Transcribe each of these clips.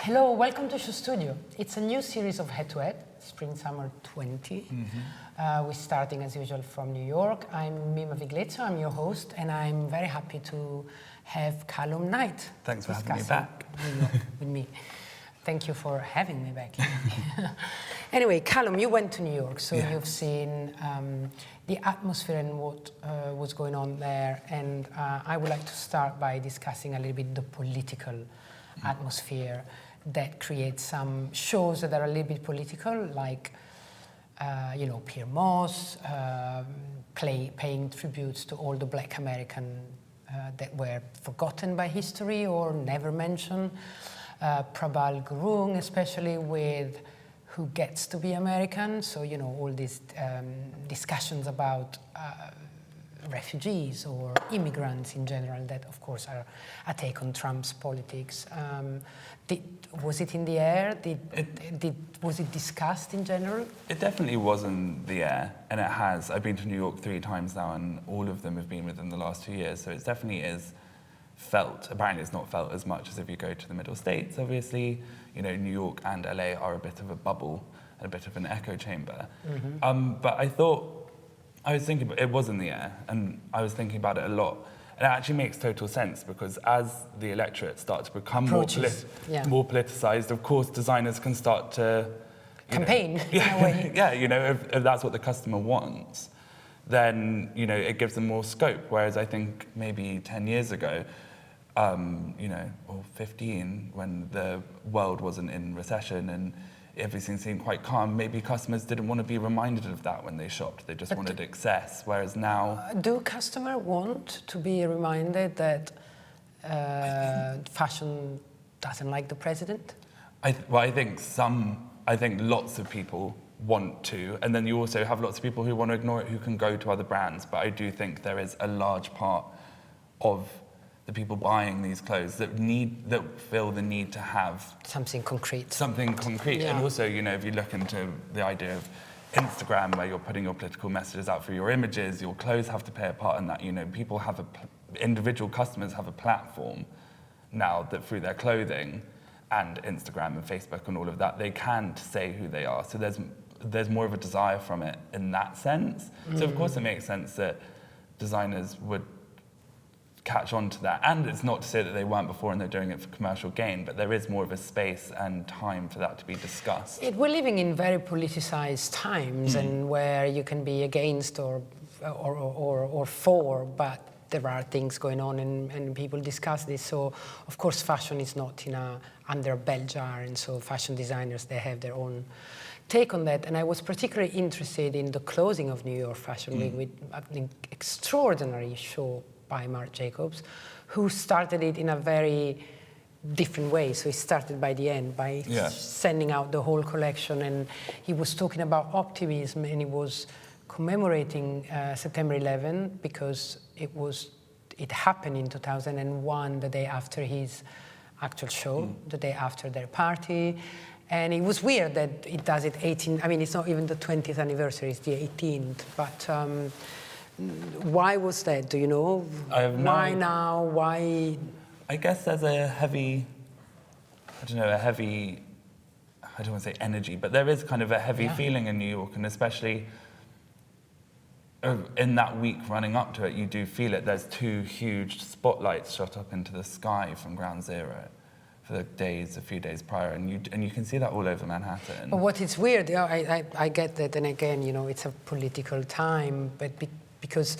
Hello, welcome to Show Studio. It's a new series of Head to Head, Spring Summer 20. We're starting as usual from New York. I'm Mimma Viglezio, I'm your host, and I'm very happy to have Calum Knight. Thanks for having me back. with me. Thank you for having me back. Anyway, Calum, you went to New York, so you've seen the atmosphere and what was going on there. And I would like to start by discussing a little bit the political atmosphere that creates some shows that are a little bit political, like, Pyer Moss, paying tributes to all the Black American that were forgotten by history or never mentioned. Prabal Gurung, especially with who gets to be American. So, all these discussions about refugees or immigrants in general that, of course, are a take on Trump's politics. Was it in the air? Was it discussed in general? It definitely was in the air, and it has. I've been to New York 3 times now, and all of them have been within the last 2 years, so it definitely is felt. Apparently it's not felt as much as if you go to the Middle States, obviously. New York and LA are a bit of a bubble, and a bit of an echo chamber. But I was thinking, it was in the air, and I was thinking about it a lot. And it actually makes total sense, because as the electorate starts to become more politicized, of course, designers can start to campaign in a way. If that's what the customer wants, then, it gives them more scope. Whereas I think maybe 10 years ago, or 15, when the world wasn't in recession and everything seemed quite calm, maybe customers didn't want to be reminded of that when they shopped. They just wanted excess, whereas now... do customers want to be reminded that fashion doesn't like the president? I think lots of people want to, and then you also have lots of people who want to ignore it, who can go to other brands. But I do think there is a large part of the people buying these clothes that feel the need to have something concrete. Yeah. And also, if you look into the idea of Instagram, where you're putting your political messages out for your images, your clothes have to play a part in that. People have individual customers have a platform now that through their clothing and Instagram and Facebook and all of that, they can say who they are. So there's more of a desire from it in that sense. So of course it makes sense that designers would catch on to that. And it's not to say that they weren't before and they're doing it for commercial gain, but there is more of a space and time for that to be discussed. We're living in very politicized times, and where you can be against or for, but there are things going on and people discuss this. So of course fashion is not under a bell jar, and so fashion designers, they have their own take on that. And I was particularly interested in the closing of New York Fashion Week with an extraordinary show by Marc Jacobs, who started it in a very different way. So he started by the end, by sending out the whole collection, and he was talking about optimism, and he was commemorating September 11 because it happened in 2001, the day after his actual show, the day after their party. And it was weird that it does it 18, it's not even the 20th anniversary, it's the 18th, but why was that? Do you know? Why now? Why? I guess there's a heavy, I don't want to say energy, but there is kind of a heavy feeling in New York, and especially in that week running up to it, you do feel it. There's 2 huge spotlights shot up into the sky from Ground Zero for a few days prior, and you can see that all over Manhattan. But what is weird, I get that, and again, it's a political time, but because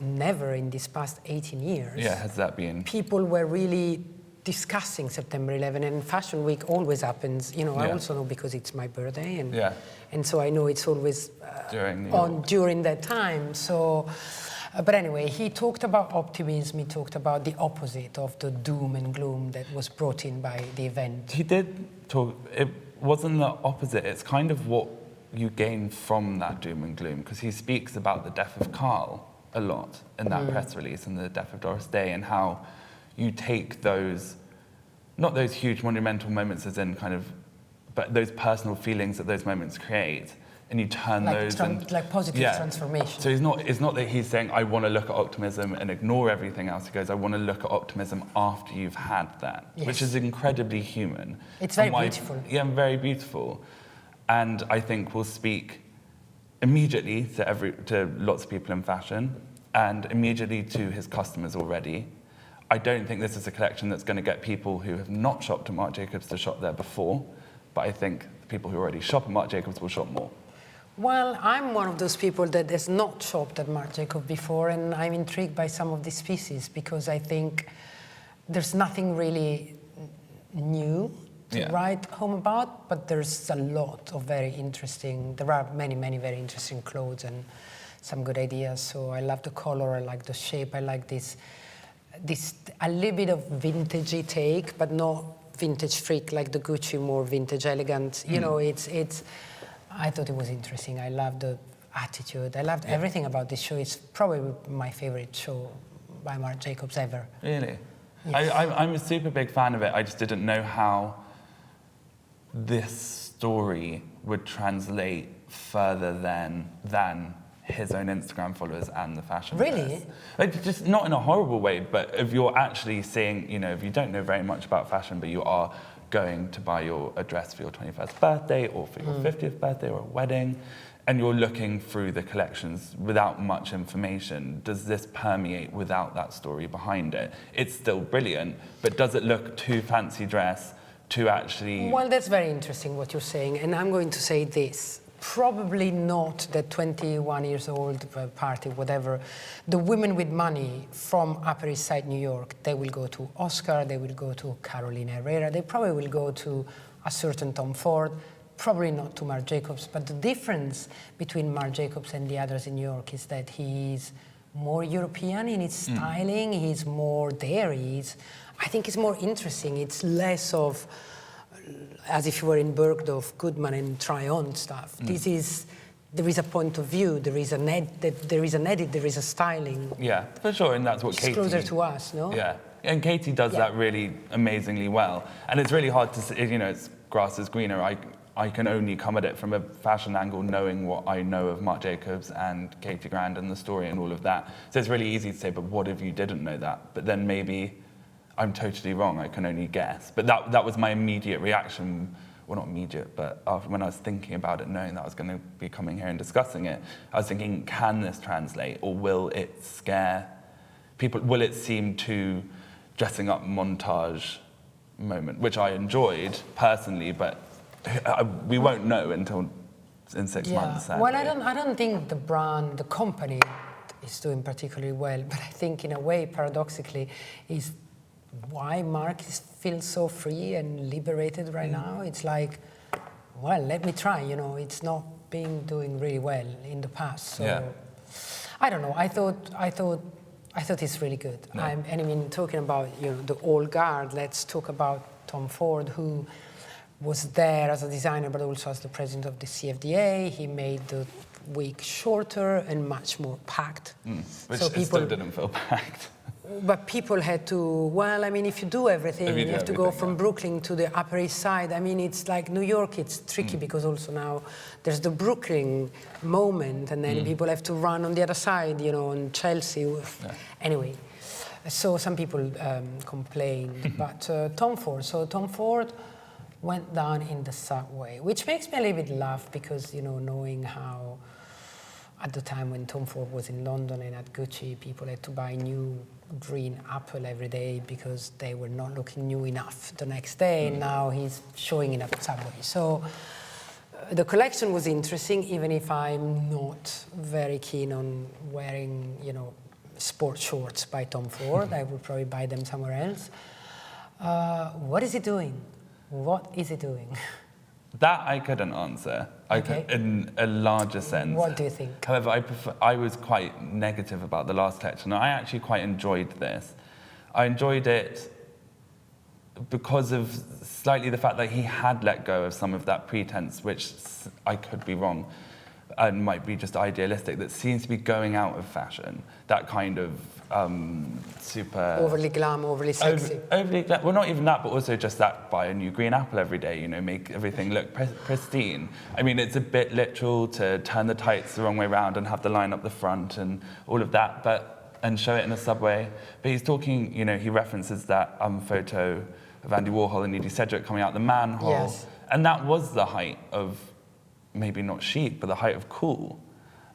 never in these past 18 years has that been, people were really discussing September 11, and Fashion Week always happens, I also know because it's my birthday, and so I know it's always during that time. So but anyway, he talked about optimism, he talked about the opposite of the doom and gloom that was brought in by the event. He did talk, it wasn't the opposite, it's kind of what you gain from that doom and gloom, because he speaks about the death of Carl a lot in that press release, and the death of Doris Day, and how you take those, not those huge monumental moments as in kind of, but those personal feelings that those moments create and you turn those like positive transformation. So it's not that he's saying, I want to look at optimism and ignore everything else. He goes, I want to look at optimism after you've had that, which is incredibly human. It's very beautiful. Yeah, very beautiful. And I think will speak immediately to lots of people in fashion and immediately to his customers already. I don't think this is a collection that's going to get people who have not shopped at Marc Jacobs to shop there before, but I think people who already shop at Marc Jacobs will shop more. Well, I'm one of those people that has not shopped at Marc Jacobs before, and I'm intrigued by some of these pieces because I think there's nothing really new to write home about, but there's a lot of very interesting, there are many, many very interesting clothes and some good ideas. So I love the color, I like the shape, I like this a little bit of vintagey take, but not vintage freak like the Gucci, more vintage elegant. You know, I thought it was interesting. I loved the attitude. I loved everything about this show. It's probably my favorite show by Marc Jacobs ever. Really? Yes. I'm a super big fan of it. I just didn't know how this story would translate further than his own Instagram followers and the fashion press. Really? Like, just not in a horrible way, but if you're actually seeing, you know, if you don't know very much about fashion, but you are going to buy a dress for your 21st birthday or for your 50th birthday or a wedding, and you're looking through the collections without much information, does this permeate without that story behind it? It's still brilliant, but does it look too fancy dress to actually... Well, that's very interesting what you're saying, and I'm going to say this. Probably not the 21 years old party, whatever. The women with money from Upper East Side, New York, they will go to Oscar, they will go to Carolina Herrera, they probably will go to a certain Tom Ford, probably not to Marc Jacobs. But the difference between Marc Jacobs and the others in New York is that he's more European in his styling, he's more there, I think it's more interesting, it's less of as if you were in Bergdorf, Goodman, and try-on stuff. There is a point of view, there is an edit, there is a styling. Yeah, for sure, and that's what Katie... It's closer to us, no? Yeah, and Katie does that really amazingly well. And it's really hard to say, you know, it's grass is greener. I can only come at it from a fashion angle, knowing what I know of Marc Jacobs and Katie Grand and the story and all of that. So it's really easy to say, but what if you didn't know that? But then maybe I'm totally wrong, I can only guess. But that was my immediate reaction, well, not immediate, but when I was thinking about it, knowing that I was going to be coming here and discussing it, I was thinking, can this translate, or will it scare people? Will it seem too dressing up montage moment, which I enjoyed personally, but we won't know until in 6 months. Sadly. Well, I don't think the brand, the company is doing particularly well, but I think in a way, paradoxically, is why Marc feels so free and liberated right now. It's like, well, let me try, you know, it's not been doing really well in the past. So I don't know, I thought it's really good. No. And I mean, talking about, you know, the old guard, let's talk about Tom Ford, who was there as a designer, but also as the president of the CFDA. He made the week shorter and much more packed. Which so people still didn't feel packed. But people had to, well, I mean, if you do everything, you have to go from Brooklyn to the Upper East Side. I mean, it's like New York, it's tricky because also now there's the Brooklyn moment, and then people have to run on the other side, you know, on Chelsea. Anyway, so some people complained, but Tom Ford went down in the subway, which makes me a little bit laugh because, you know, knowing how at the time when Tom Ford was in London and at Gucci, people had to buy new green apple every day because they were not looking new enough the next day. And now he's showing it at Subway. So the collection was interesting, even if I'm not very keen on wearing, you know, sport shorts by Tom Ford. I would probably buy them somewhere else. What is he doing? What is he doing? That I couldn't answer. Okay. In a larger sense. What do you think? However, I was quite negative about the last collection. I actually quite enjoyed this. I enjoyed it because of slightly the fact that he had let go of some of that pretense, which I could be wrong, and might be just idealistic, that seems to be going out of fashion. That kind of super... Overly glam, overly sexy. Well, not even that, but also just that buy a new green apple every day, you know, make everything look pristine. I mean, it's a bit literal to turn the tights the wrong way around and have the line up the front and all of that, and show it in a subway. But he's talking, you know, he references that photo of Andy Warhol and Edie Sedgwick coming out the manhole. Yes. And that was the height of, maybe not chic, but the height of cool.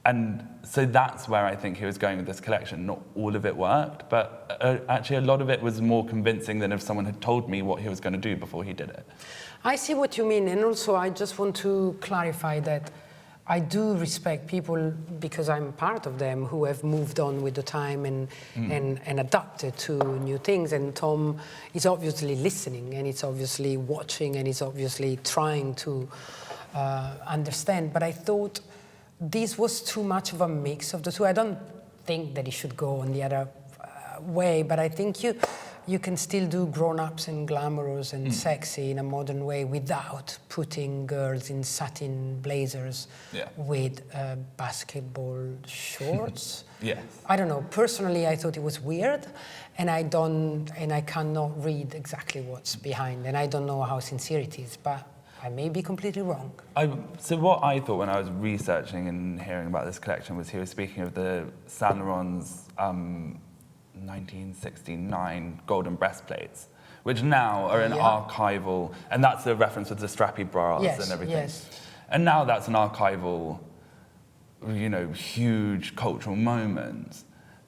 And so that's where I think he was going with this collection. Not all of it worked, but actually a lot of it was more convincing than if someone had told me what he was going to do before he did it. I see what you mean, and also I just want to clarify that I do respect people, because I'm part of them, who have moved on with the time and adapted to new things. And Tom is obviously listening, and he's obviously watching, and he's obviously trying to understand. But I thought this was too much of a mix of the two. I don't think that it should go on the other way, but I think you can still do grown-ups and glamorous and sexy in a modern way without putting girls in satin blazers with basketball shorts. Yes. I don't know. Personally, I thought it was weird, and I cannot read exactly what's behind, and I don't know how sincere it is, but I may be completely wrong. So what I thought when I was researching and hearing about this collection was he was speaking of the Saint Laurent's 1969 golden breastplates, which now are an archival, and that's the reference with the strappy bras and everything. Yes. And now that's an archival, you know, huge cultural moment.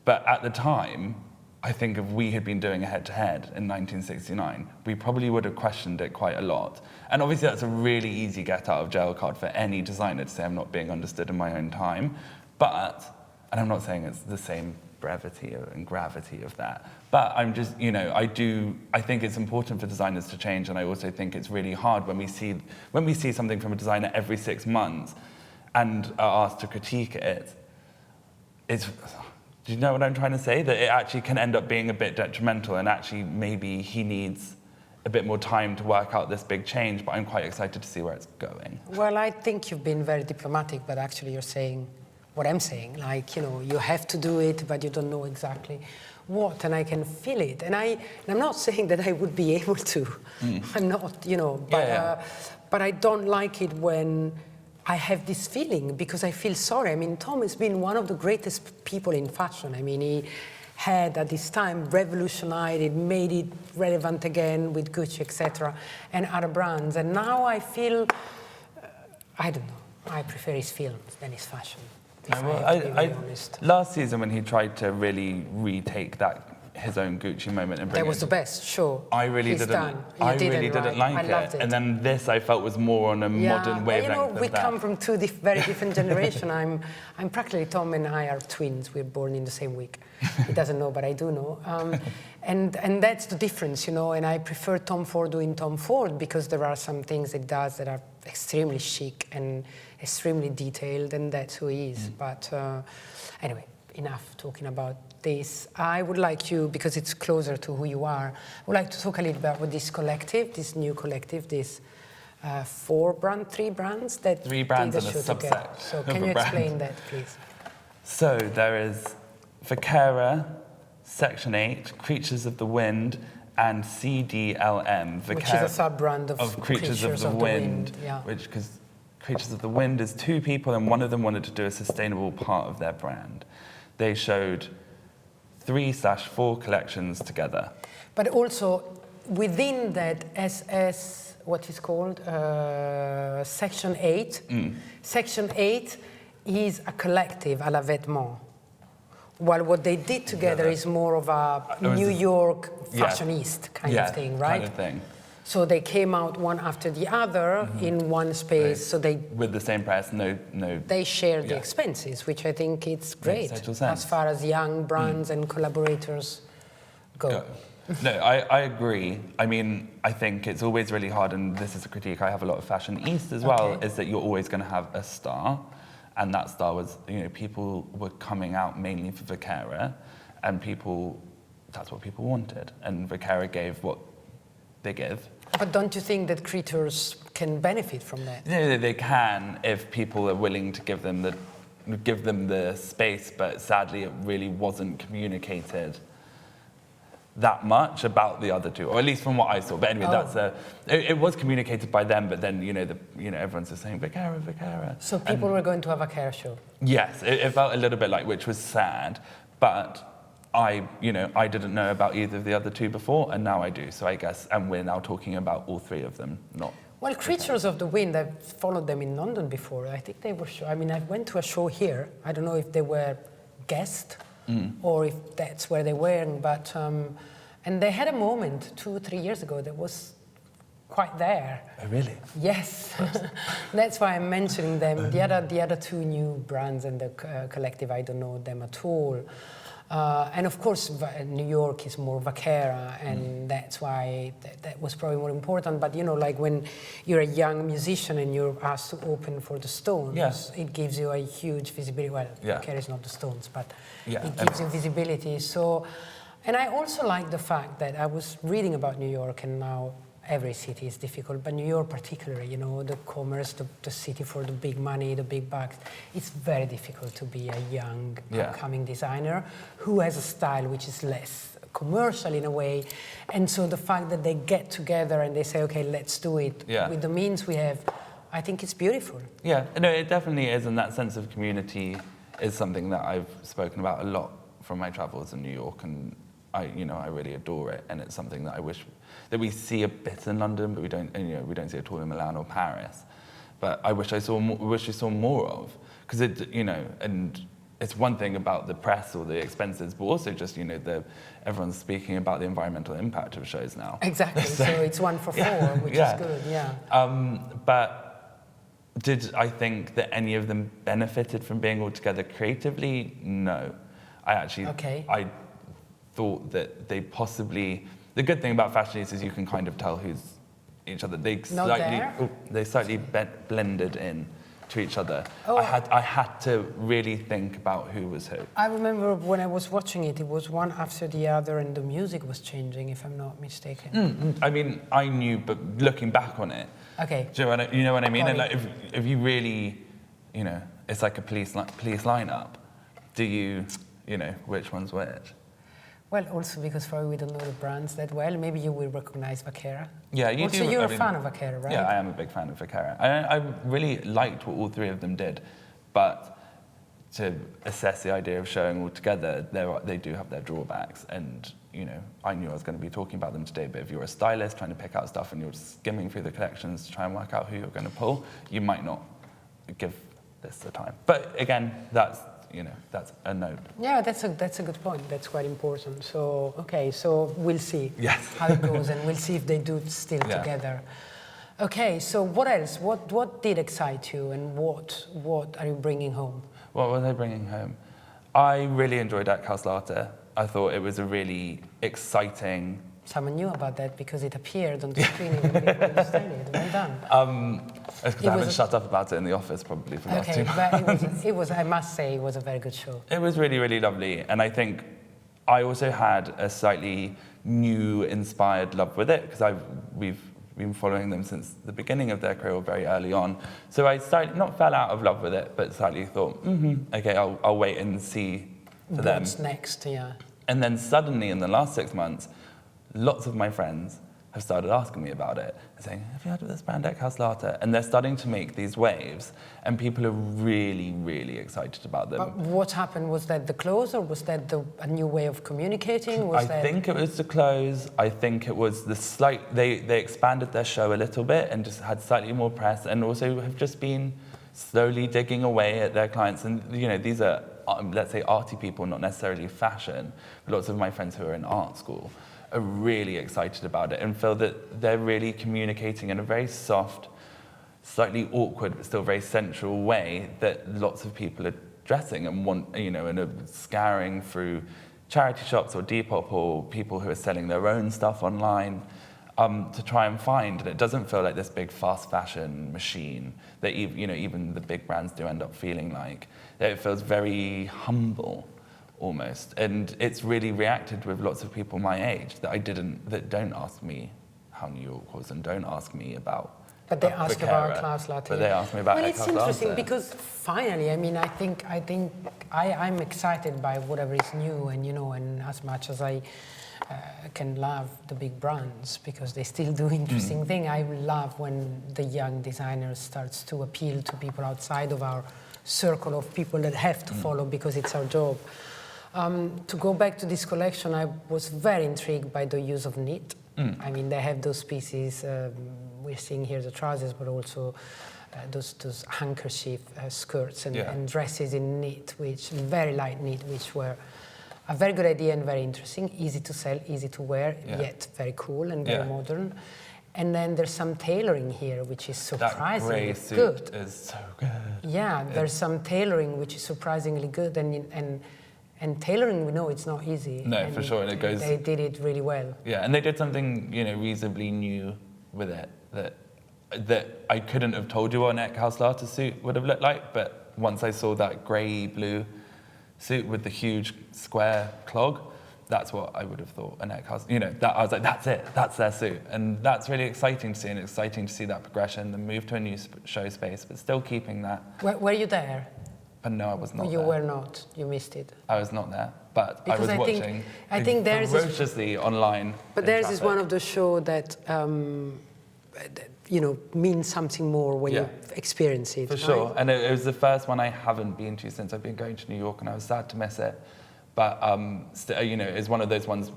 But at the time, I think if we had been doing a head-to-head in 1969, we probably would have questioned it quite a lot. And obviously that's a really easy get-out-of-jail card for any designer to say I'm not being understood in my own time. But, and I'm not saying it's the same brevity and gravity of that, but I'm just, you know, I think it's important for designers to change, and I also think it's really hard when we see something from a designer every 6 months and are asked to critique it. Do you know what I'm trying to say? That it actually can end up being a bit detrimental, and actually maybe he needs a bit more time to work out this big change, but I'm quite excited to see where it's going. Well, I think you've been very diplomatic, but actually you're saying what I'm saying. Like, you know, you have to do it, but you don't know exactly what, and I can feel it. And I'm not saying that I would be able to. I'm not, you know, but I don't like it when I have this feeling, because I feel sorry. I mean, Tom has been one of the greatest people in fashion. I mean, he had at this time revolutionized it, made it relevant again with Gucci, etc., and other brands. And now I feel, I don't know, I prefer his films than his fashion. Last season when he tried to really retake his own Gucci moment and bring that was the best, sure. I really didn't like it. And then this I felt was more on a modern wavelength. You know, we come from two very different generations. I'm practically, Tom and I are twins. We're born in the same week. He doesn't know, but I do know. And that's the difference, you know. And I prefer Tom Ford doing Tom Ford, because there are some things it does that are extremely chic and extremely detailed, and that's who he is. But anyway, enough talking about this. I would like you, because it's closer to who you are, I would like to talk a little bit about this collective, this new collective, this three brands that three brands did and the a show together. subset. So can you explain that, please? So there is Vaquera, Section 8, Creatures of the Wind, and CDLM. Vaquera, which is a sub-brand of Creatures of the Wind. Yeah. Because Creatures of the Wind is two people, and one of them wanted to do a sustainable part of their brand. They showed 3/4 collections together. But also within that, as what is called Section 8. Section 8 is a collective à la vêtement. While what they did together is more of a New York fashionista kind of thing, right? Kind of thing. So they came out one after the other in one space. So they with the same price, no. They share the expenses, which I think it's great as far as young brands and collaborators go. No, I agree. I mean, I think it's always really hard, and this is a critique I have a lot of Fashion East as well, is that you're always going to have a star, and that star was, you know, people were coming out mainly for Vaquera, and that's what people wanted, and Vaquera gave what they give. But don't you think that Creatures can benefit from that. Yeah, they can if people are willing to give them the space, but sadly it really wasn't communicated that much about the other two, or at least from what I saw. But anyway, it was communicated by them, but then everyone's just saying Vaquera. So people were going to a Vaquera show. Yes, it felt a little bit like, which was sad, but I didn't know about either of the other two before, and now I do. So I guess, and we're now talking about all three of them, not. Well, Creatures of the Wind, I've followed them in London before. I think they were I went to a show here. I don't know if they were guests or if that's where they were, but and they had a moment 2-3 years ago that was quite there. Oh, really? Yes. That's why I'm mentioning them. The other two new brands in the collective, I don't know them at all. And of course, New York is more Vaquera, and that's why that was probably more important. But like when you're a young musician and you're asked to open for the Stones, it gives you a huge visibility. Well, Vaquera is not the Stones, but it gives you visibility. So, and I also like the fact that I was reading about New York, and now every city is difficult, but New York particularly, the commerce, the city for the big money, the big bucks, it's very difficult to be a young, upcoming designer who has a style which is less commercial in a way. And so the fact that they get together and they say, okay, let's do it with the means we have, I think it's beautiful. Yeah, no, it definitely is, and that sense of community is something that I've spoken about a lot from my travels in New York, and I really adore it, and it's something that I wish that we see a bit in London, but we don't see it at all in Milan or Paris. But I wish we saw more of, because and it's one thing about the press or the expenses, but also just everyone's speaking about the environmental impact of shows now. Exactly. So it's 1 for 4, which is good. Yeah. But did I think that any of them benefited from being all together creatively? No. I thought that they possibly. The good thing about fashion is you can kind of tell who's each other. They slightly blended in to each other. I had to really think about who was who. I remember when I was watching it, it was one after the other, and the music was changing, if I'm not mistaken. I knew, but looking back on it, do you know what I mean? And like, if you really, it's like a police lineup. Do you which one's which? Well, also because probably we don't know the brands that well. Maybe you will recognize Vaquera. Yeah, you do. So you're a fan of Vaquera, right? Yeah, I am a big fan of Vaquera. I really liked what all three of them did, but to assess the idea of showing all together, they do have their drawbacks. And I knew I was going to be talking about them today. But if you're a stylist trying to pick out stuff and you're skimming through the collections to try and work out who you're going to pull, you might not give this the time. But again, that's a note. Yeah, that's a good point. That's quite important. So, so we'll see how it goes, and we'll see if they do still together. Okay, so what else? What did excite you, and what are you bringing home? What was I bringing home? I really enjoyed Calum. I thought it was a really exciting. Someone knew about that because it appeared on the screen and we didn't understand it. Well done. It's because I haven't shut up about it in the office probably for the last 2 months. But it was, I must say, it was a very good show. It was really, really lovely. And I think I also had a slightly new inspired love with it because we've been following them since the beginning of their career, very early on. So I slightly, not fell out of love with it, but slightly thought, okay, I'll wait and see for them. What's next, yeah. And then suddenly in the last 6 months, lots of my friends have started asking me about it and saying, have you heard of this brand, Calum? And they're starting to make these waves, and people are really, really excited about them. But what happened? Was that the clothes, or was that a new way of communicating? I think it was the clothes. I think it was the slight, they expanded their show a little bit and just had slightly more press, and also have just been slowly digging away at their clients. And, these are, let's say, arty people, not necessarily fashion. Lots of my friends who are in art school are really excited about it and feel that they're really communicating in a very soft, slightly awkward, but still very sensual way that lots of people are dressing and want, and are scouring through charity shops or Depop or people who are selling their own stuff online to try and find. And it doesn't feel like this big fast fashion machine that even the big brands do end up feeling like. It feels very humble, almost, and it's really reacted with lots of people my age that don't ask me how New York was and don't ask me about But they asked about Klaus Latte. But they asked me about Well, it's Klaus interesting Latte. because finally, I mean, I'm excited by whatever is new, and and as much as I can love the big brands because they still do interesting things, I love when the young designer starts to appeal to people outside of our circle of people that have to follow because it's our job. To go back to this collection, I was very intrigued by the use of knit. I mean, they have those pieces, we're seeing here the trousers, but also those handkerchief skirts and dresses in knit, which very light knit, which were a very good idea and very interesting, easy to sell, easy to wear, yet very cool and very modern. And then there's some tailoring here, which is surprisingly that grey suit good. Is so good. Yeah, there's some tailoring which is surprisingly good, and tailoring, we know it's not easy. No, and for sure, and it goes. They did it really well. Yeah, and they did something reasonably new with it that I couldn't have told you what an Klaus Latte suit would have looked like, but once I saw that grey blue suit with the huge square clog, that's what I would have thought an Klaus. That I was like, that's it, that's their suit, and that's really exciting to see, and exciting to see that progression, the move to a new show space, but still keeping that. Were you there? But no, I was not there. You were not. You missed it. I was not there, but Because I was watching I think there's ferociously online. But theirs is one of the shows that means something more when you experience it. For sure, and it was the first one I haven't been to since I've been going to New York, and I was sad to miss it. But it's one of those ones.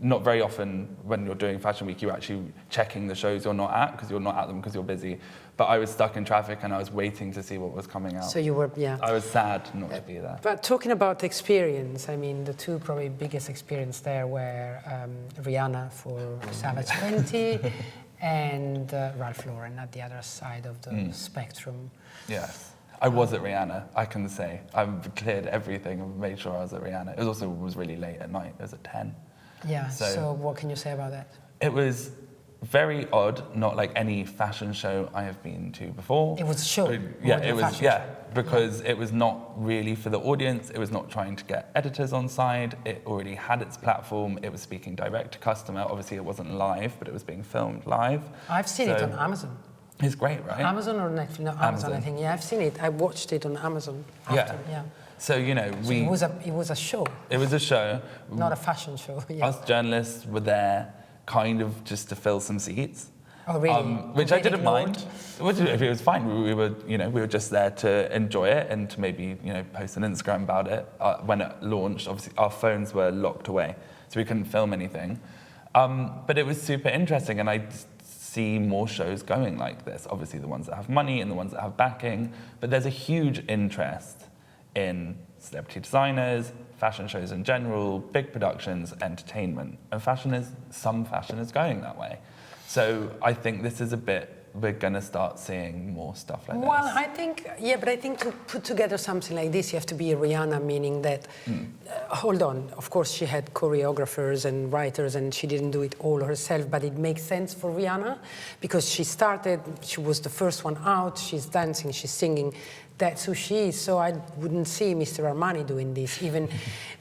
Not very often when you're doing Fashion Week, you're actually checking the shows you're not at because you're not at them because you're busy. But I was stuck in traffic and I was waiting to see what was coming out. So you were, I was sad not to be there. But talking about experience, I mean, the two probably biggest experience there were Rihanna for Savage Fenty and Ralph Lauren at the other side of the spectrum. Yes. I was at Rihanna, I can say. I've cleared everything and made sure I was at Rihanna. It was really late at night. It was at 10. Yeah, so what can you say about that? It was very odd, not like any fashion show I have been to before. It was a show. Because it was not really for the audience. It was not trying to get editors on side. It already had its platform. It was speaking direct to customer. Obviously, it wasn't live, but it was being filmed live. I've seen it on Amazon. It's great, right? Amazon or Netflix? No, Amazon, I think. Yeah, I've seen it. I watched it on Amazon after, So, it was a show. It was a show. Not a fashion show. Yeah. Us journalists were there kind of just to fill some seats. Oh, really? Which I didn't mind. It was fine. We were just there to enjoy it and to maybe post on Instagram about it. When it launched, obviously our phones were locked away, so we couldn't film anything. But it was super interesting, and I see more shows going like this. Obviously, the ones that have money and the ones that have backing. But there's a huge interest in celebrity designers, fashion shows in general, big productions, entertainment. And some fashion is going that way. So I think this is we're going to start seeing more stuff like this. Well, I think to put together something like this, you have to be a Rihanna, meaning that, hold on, of course she had choreographers and writers and she didn't do it all herself, but it makes sense for Rihanna because she was the first one out, she's dancing, she's singing. That's who she is, so I wouldn't see Mr. Armani doing this even.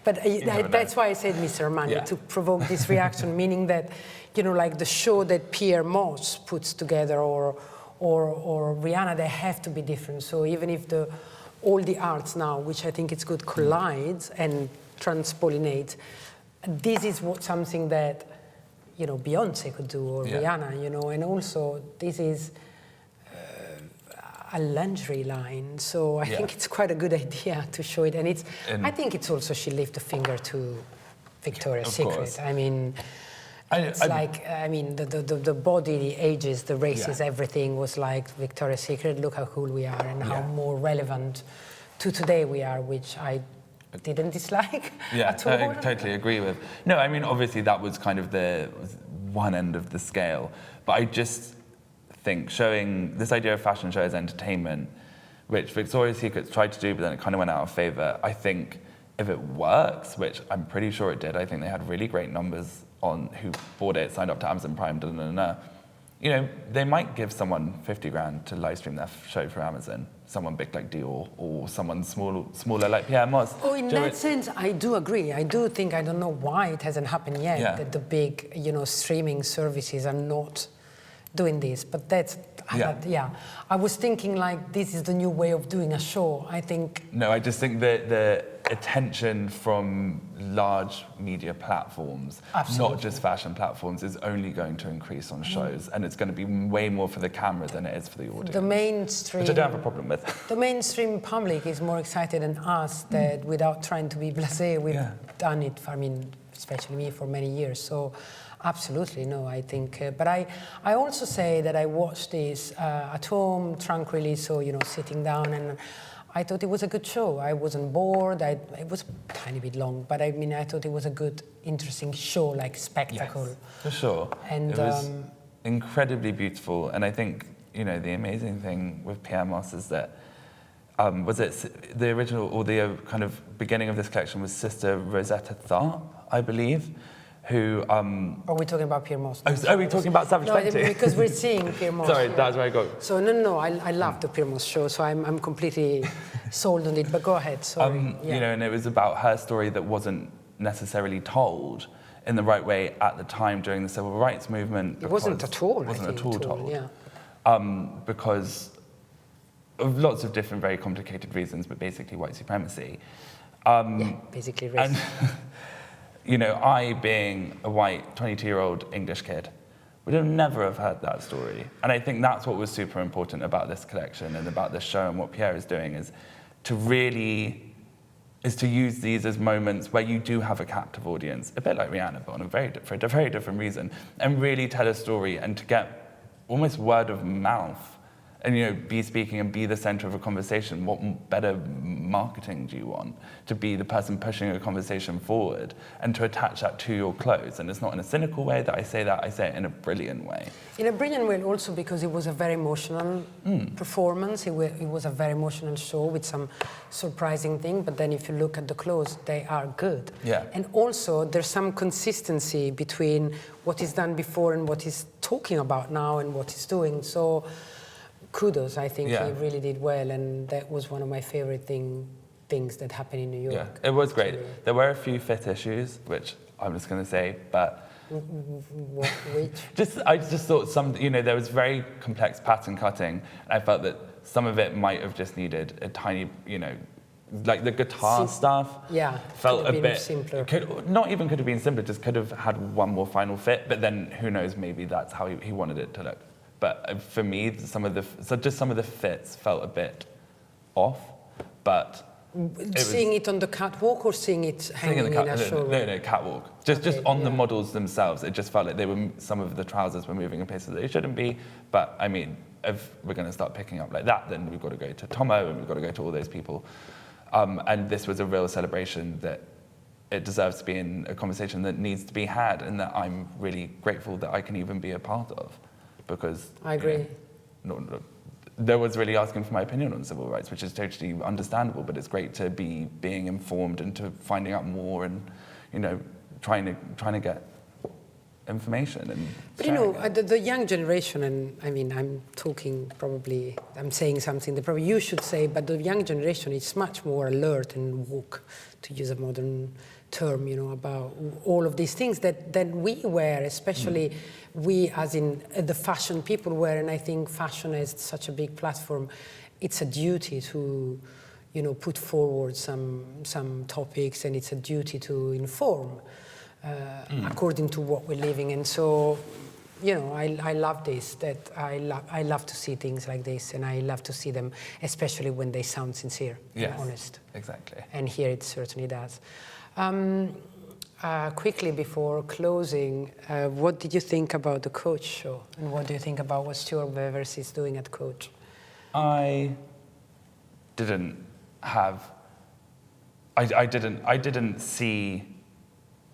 But that's why I said Mr. Armani, to provoke this reaction, meaning that, like the show that Pyer Moss puts together or Rihanna, they have to be different. So even if all the arts now, which I think it's good, collides and transpollinate, this is something that, Beyonce could do or Rihanna, and also this is a lingerie line, so I think it's quite a good idea to show it, and I think it's also she lifted a finger to Victoria's Secret. Course. I mean, the body, the ages, the races, everything was like Victoria's Secret. Look how cool we are and how more relevant to today we are, which I didn't dislike at all. I totally agree with. No, I mean obviously that was kind of the one end of the scale, but I just think showing this idea of fashion show as entertainment, which Victoria's Secret tried to do, but then it kind of went out of favor. I think if it works, which I'm pretty sure it did, I think they had really great numbers on who bought it, signed up to Amazon Prime, they might give someone 50 grand to live stream their show for Amazon, someone big like Dior or someone smaller like Pyer Moss. Oh, in that sense, I do agree. I do think, I don't know why it hasn't happened yet, that the big, streaming services are not doing this. But that's, I was thinking like this is the new way of doing a show. I think. No, I just think that the attention from large media platforms, not just fashion platforms, is only going to increase on shows, and it's going to be way more for the camera than it is for the audience. The mainstream, which I don't have a problem with. The mainstream public is more excited than us. That without trying to be blasé, we've done it. I mean, especially me for many years. So. Absolutely, no, I think, but I also say that I watched this at home, tranquilly, so, you know, sitting down, and I thought it was a good show. I wasn't bored, it was a tiny bit long, but I mean, I thought it was a good, interesting show, like spectacle. Yes, for sure. And it was incredibly beautiful, and I think, you know, the amazing thing with Pyer Moss is that, was it the original, or the kind of beginning of this collection was Sister Rosetta Tharpe, I believe, who... Are we talking about Pyer Moss? Are we talking about Savage Fenty? No, because we're seeing Pyer Moss. Sorry, that's where I got... So, no, I love the Pyer Moss show, so I'm completely sold on it, but go ahead, sorry. You know, and it was about her story that wasn't necessarily told in the right way at the time during the civil rights movement. It wasn't at all, told. Yeah. Because of lots of different, very complicated reasons, but basically white supremacy. Basically racism. You know, I, being a white 22-year-old English kid, would have never have heard that story. And I think that's what was super important about this collection and about this show and what Pyer is doing is to use these as moments where you do have a captive audience, a bit like Rihanna, but for a very different reason, and really tell a story and to get almost word of mouth and, you know, be speaking and be the center of a conversation. What better marketing do you want? To be the person pushing a conversation forward and to attach that to your clothes. And it's not in a cynical way that, I say it in a brilliant way. In a brilliant way also because it was a very emotional performance. It was a very emotional show with some surprising thing. But then if you look at the clothes, they are good. Yeah. And also there's some consistency between what is done before and what he's talking about now and what he's doing. So kudos, I think he really did well, and that was one of my favorite things that happened in New York. Yeah, it was great. There were a few fit issues, which I'm just going to say, but... Which? I just thought there was very complex pattern cutting, and I felt that some of it might have just needed a tiny, like the guitar stuff felt a bit simpler. Could have been simpler, just could have had one more final fit, but then who knows, maybe that's how he wanted it to look. But for me, some of the fits felt a bit off, but... Seeing it on the catwalk or seeing it hanging in a showroom? No, catwalk. Just on the models themselves, it just felt like some of the trousers were moving in places that they shouldn't be. But I mean, if we're going to start picking up like that, then we've got to go to Tomo and we've got to go to all those people. And this was a real celebration that it deserves to be in a conversation that needs to be had and that I'm really grateful that I can even be a part of. Because I agree. There was really asking for my opinion on civil rights, which is totally understandable, but it's great to be being informed and to finding out more and, trying to get information and But the young generation, and I mean, I'm saying something that probably you should say, but the young generation is much more alert and woke, to use a modern term, about all of these things that we wear, especially we as in the fashion people wear, and I think fashion is such a big platform. It's a duty to, put forward some topics, and it's a duty to inform according to what we're living. And so, I love this, that I love to see things like this, and I love to see them, especially when they sound sincere and honest. Exactly. And here it certainly does. Quickly before closing, what did you think about the Coach show? And what do you think about what Stuart Webers is doing at Coach? I didn't see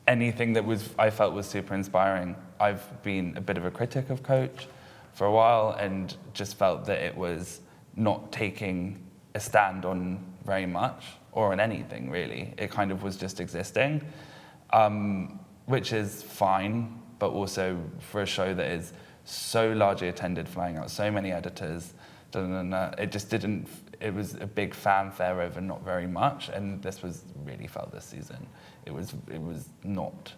anything that I felt was super inspiring. I've been a bit of a critic of Coach for a while and just felt that it was not taking a stand on very much or on anything, really. It kind of was just existing, which is fine, but also for a show that is so largely attended, flying out so many editors, it just didn't, it was a big fanfare over not very much, and this was really felt this season. It was not.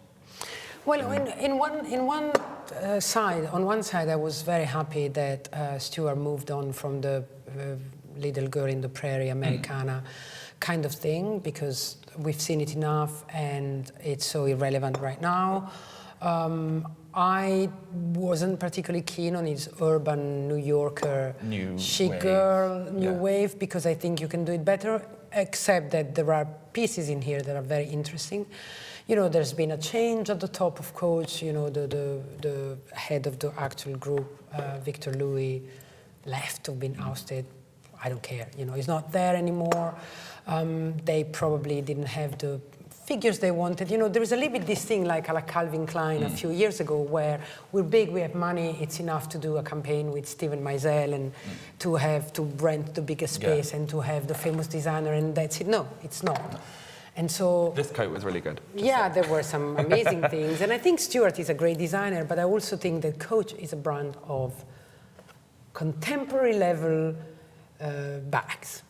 Well, in one side, on one side, I was very happy that Stuart moved on from the little girl in the prairie, Americana kind of thing, because we've seen it enough and it's so irrelevant right now. I wasn't particularly keen on his urban New Yorker, New chic wave. girl, new wave, because I think you can do it better, except that there are pieces in here that are very interesting. You know, there's been a change at the top of Coach. You know, the head of the actual group, Victor Louis, left or been ousted. I don't care. You know, he's not there anymore. They probably didn't have the figures they wanted. You know, there is a little bit this thing like a la Calvin Klein a few years ago, where we're big, we have money, it's enough to do a campaign with Steven Meisel and to rent the biggest space and to have the famous designer, and that's it. No, it's not. And so this coat was really good. Yeah, there were some amazing things. And I think Stuart is a great designer, but I also think that Coach is a brand of contemporary level bags.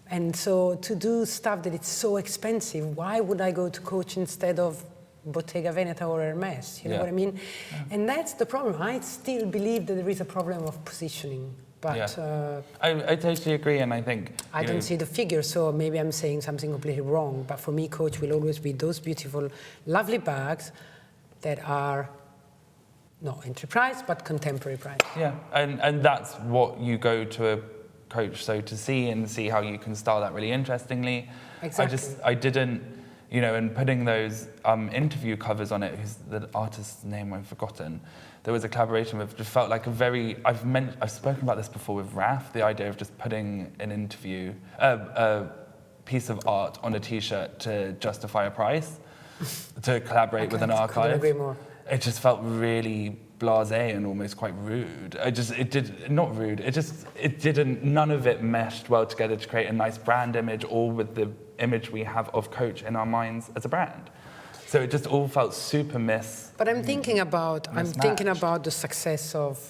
And so to do stuff that it's so expensive, why would I go to Coach instead of Bottega Veneta or Hermes? You know what I mean? Yeah. And that's the problem. I still believe that there is a problem of positioning. But I totally agree, and I think I don't see the figure, so maybe I'm saying something completely wrong. But for me, Coach will always be those beautiful, lovely bags that are not entry price, but contemporary price. Yeah, and that's what you go to a Coach so to see and see how you can style that really interestingly. Exactly. I didn't, you know, and putting those interview covers on it, who's the artist's name I've forgotten. There was a collaboration with, just felt like a very, I've spoken about this before with Raf, the idea of just putting an interview, a piece of art on a t-shirt to justify a price, to collaborate with an archive. Couldn't agree more. It just felt really blasé and almost quite rude. None of it meshed well together to create a nice brand image or with the image we have of Coach in our minds as a brand. So it just all felt super But I'm thinking about the success of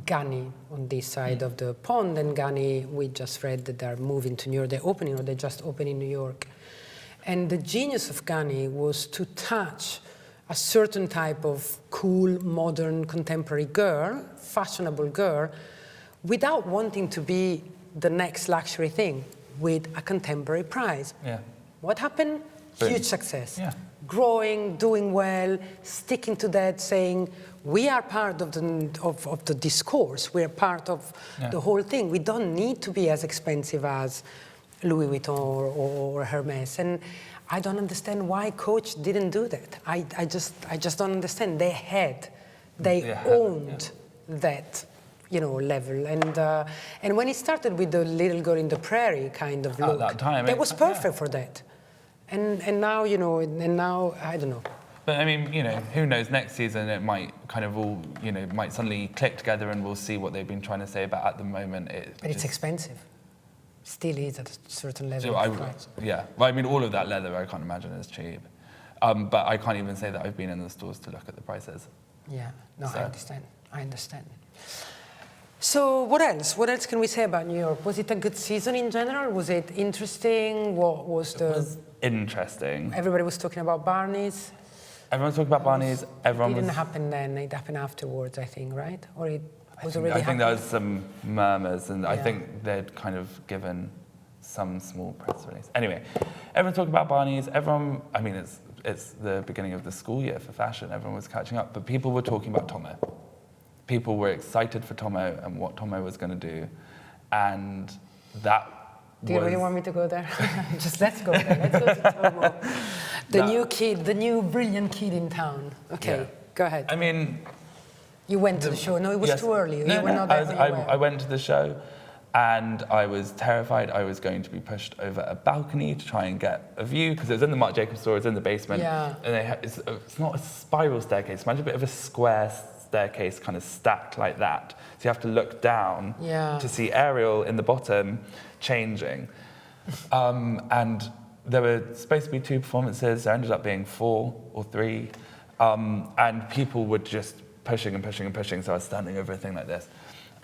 Ganni on this side of the pond, and Ganni, we just read that they're moving to New York, they're opening or they just opened in New York. And the genius of Ganni was to touch a certain type of cool, modern, contemporary girl, fashionable girl, without wanting to be the next luxury thing, with a contemporary price. Yeah. What happened? Boom. Huge success. Yeah. Growing, doing well, sticking to that, saying we are part of the discourse, we are part of the whole thing. We don't need to be as expensive as Louis Vuitton or Hermes. And I don't understand why Coach didn't do that. I just don't understand. They owned that, you know, level. And when it started with the little girl in the prairie kind of look, at that time, that was perfect for that. And now, you know, I don't know. But I mean, you know, who knows, next season it might kind of all, you know, might suddenly click together and we'll see what they've been trying to say. But at the moment, But it's expensive. Still is at a certain level So of price. Yeah, well, I mean, all of that leather I can't imagine is cheap. But I can't even say that I've been in the stores to look at the prices. Yeah, no, So. I understand. So what else? What else can we say about New York? Was it a good season in general? Was it interesting? What was the... It was interesting. Everybody was talking about Barney's. Everyone's talking about Barney's. It didn't happen then. It happened afterwards, I think, right? Or it was already I think happening? there was some murmurs, and I think they'd kind of given some small press release. Anyway, everyone's talking about Barney's. Everyone, I mean, it's the beginning of the school year for fashion. Everyone was catching up, but people were talking about Tomo. People were excited for Tomo and what Tomo was going to do, and that. Do you really want me to go there? Just let's go there. Let's go to Tomo. The new brilliant kid in town. Okay, go ahead. I mean, you went to the show. No, it was too early. No, you were not there. I went to the show, and I was terrified I was going to be pushed over a balcony to try and get a view, because it was in the Marc Jacobs store, it was in the basement. Yeah. And it's not a spiral staircase. Imagine a bit of a square staircase kind of stacked like that. So you have to look down to see Ariel in the bottom changing. And there were supposed to be 2 performances. There ended up being 4 or 3. And people were just pushing and pushing and pushing. So I was standing over a thing like this.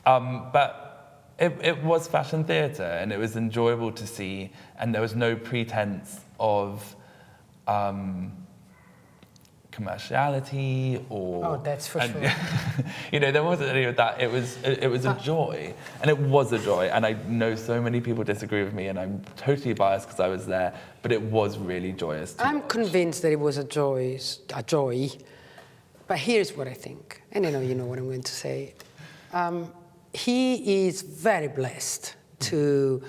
But it was fashion theatre, and it was enjoyable to see. And there was no pretense of commerciality or... Oh, that's for sure. You know, there wasn't any of that. It was a joy, and it was a joy. And I know so many people disagree with me, and I'm totally biased because I was there, but it was really joyous to watch. Convinced that it was a joy. But here's what I think, and I know you know what I'm going to say. He is very blessed to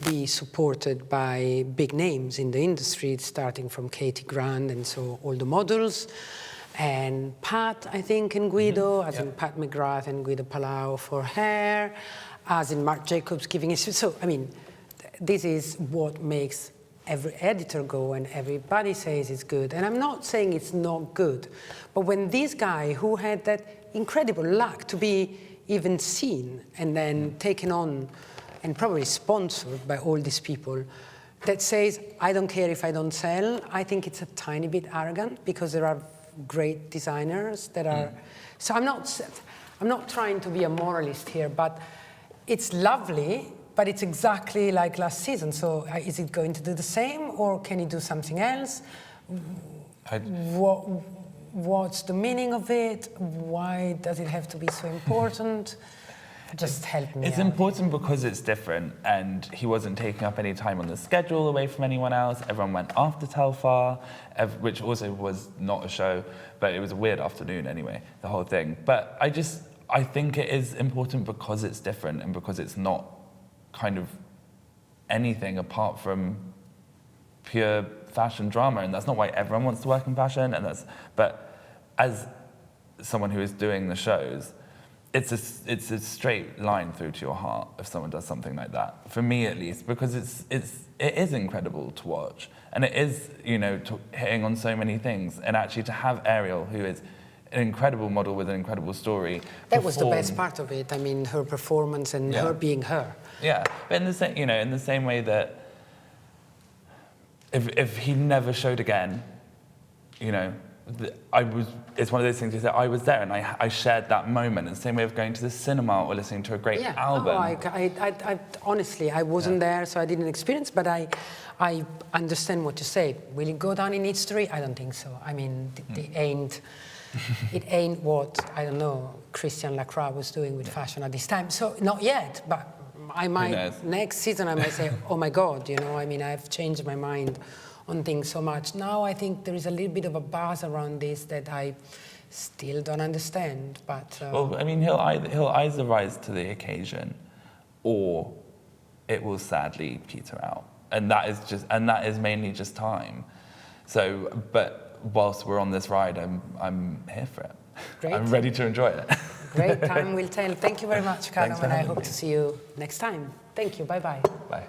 be supported by big names in the industry, starting from Katie Grant and so all the models, and Pat, I think, and Guido, as in Pat McGrath and Guido Palau for hair, as in Marc Jacobs giving it. So, I mean, this is what makes every editor go, and everybody says it's good. And I'm not saying it's not good, but when this guy who had that incredible luck to be even seen and then taken on and probably sponsored by all these people, that says, I don't care if I don't sell, I think it's a tiny bit arrogant, because there are great designers that are... So I'm not trying to be a moralist here, but it's lovely, but it's exactly like last season. So is it going to do the same, or can it do something else? What's the meaning of it? Why does it have to be so important? Just help me It's out. important because it's different, and he wasn't taking up any time on the schedule away from anyone else. Everyone went after Telfar, which also was not a show, but it was a weird afternoon anyway, the whole thing. But I think it is important because it's different, and because it's not kind of anything apart from pure fashion drama, and that's not why everyone wants to work in fashion, but as someone who is doing the shows, it's a straight line through to your heart if someone does something like that, for me at least, because it is incredible to watch, and it is, you know, hitting on so many things, and actually to have Ariel, who is an incredible model with an incredible story. That was the best part of it. I mean, her performance and her being her. Yeah, but in the same way that if he never showed again, you know, it's one of those things you say, I was there and I shared that moment. And the same way of going to the cinema or listening to a great album. Oh, I honestly, I wasn't there, so I didn't experience, but I understand what you say. Will it go down in history? I don't think so. I mean, it ain't what, I don't know, Christian Lacroix was doing with fashion at this time. So not yet, but I might, next season I might say, oh my God, you know, I mean, I've changed my mind on things so much. Now I think there is a little bit of a buzz around this that I still don't understand, but... Well, I mean, he'll either rise to the occasion, or it will sadly peter out. And that is mainly just time. So, but whilst we're on this ride, I'm here for it. Great. I'm ready to enjoy it. Great, time will tell. Thank you very much, Calum, and I hope to see you next time. Thank you, bye-bye. Bye.